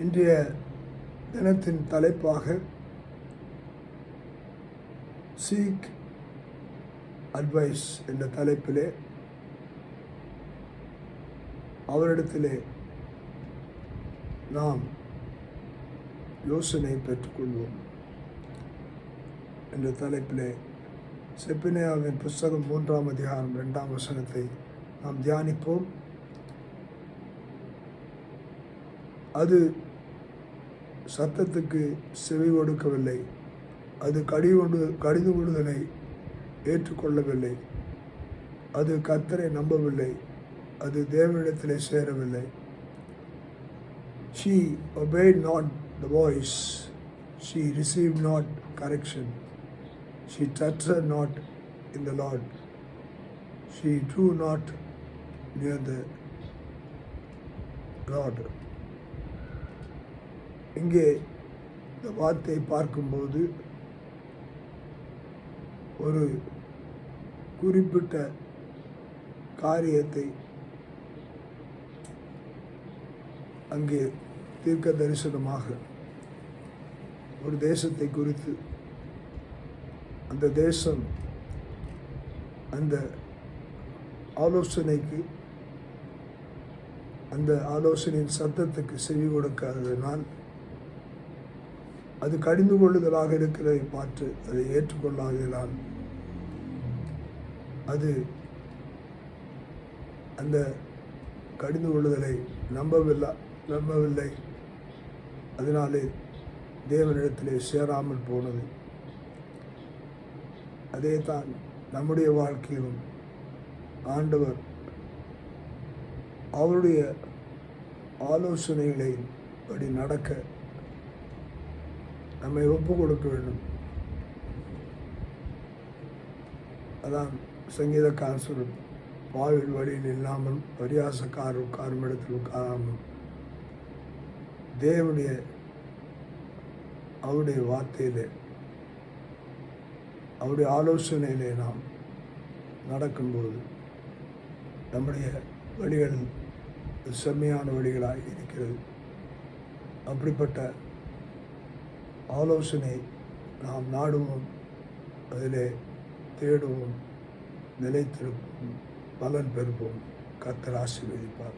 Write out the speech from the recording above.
இன்றைய தினத்தின் தலைப்பாக சீக் அட்வைஸ் என்ற தலைப்பிலே அவரிடத்திலே நாம் யோசனை பெற்றுக்கொள்வோம் என்ற தலைப்பிலே செப்பனியாவின் புஸ்தகம் 3ஆம் அதிகாரம் 2ஆம் வசனத்தை நாம் தியானிப்போம். அது சத்தத்துக்கு செவி கொடுக்கவில்லை, அது கடிந்து கொள்ளுதலை ஏற்றுக்கொள்ளவில்லை, அது கர்த்தரை நம்பவில்லை, அது தேவனிடத்திலே சேரவில்லை. She obeyed not the voice, she received not correction, she trusted not in the Lord, she drew not near the Lord. இங்கே இந்த வார்த்தையை பார்க்கும்போது ஒரு குறிப்பிட்ட காரியத்தை அங்கே தீர்க்க தரிசனமாக ஒரு தேசத்தை குறித்து, அந்த தேசம் அந்த ஆலோசனைக்கு, அந்த ஆலோசனையின் சத்தத்துக்கு செவி கொடுக்காததினால் அது கடிந்து கொள்ளுதலாக இருக்கிறதை பார்த்து அதை ஏற்றுக்கொள்ளாததால் அது அந்த கடிந்து கொள்ளுதலை நம்பவில்லை. அதனாலே தேவனிடத்திலே சேராமல் போனது. அதே தான் நம்முடைய வாழ்க்கையிலும் ஆண்டவர் அவருடைய ஆலோசனைகளை படி நடக்க நம்மை ஒப்பு கொடுக்க வேண்டும். அதான் சங்கீதக்காரர் சொல்லும், பாவில் வழியில் இல்லாமல் பரியாசக்காரர் உட்காரும் இடத்தில் உட்காராமல் அவருடைய வார்த்தையிலே, அவருடைய ஆலோசனையிலே நாம் நடக்கும்போது நம்முடைய வழிகள் செம்மையான வழிகளாக இருக்கிறது. அப்படிப்பட்ட ஆலோசனை நாம் நாடுவோம், அதிலே தேடுவோம், நிலைத்திருப்போம், பலன் பெறுவோம். கர்த்தர் ஆசீர்வதிப்பார்.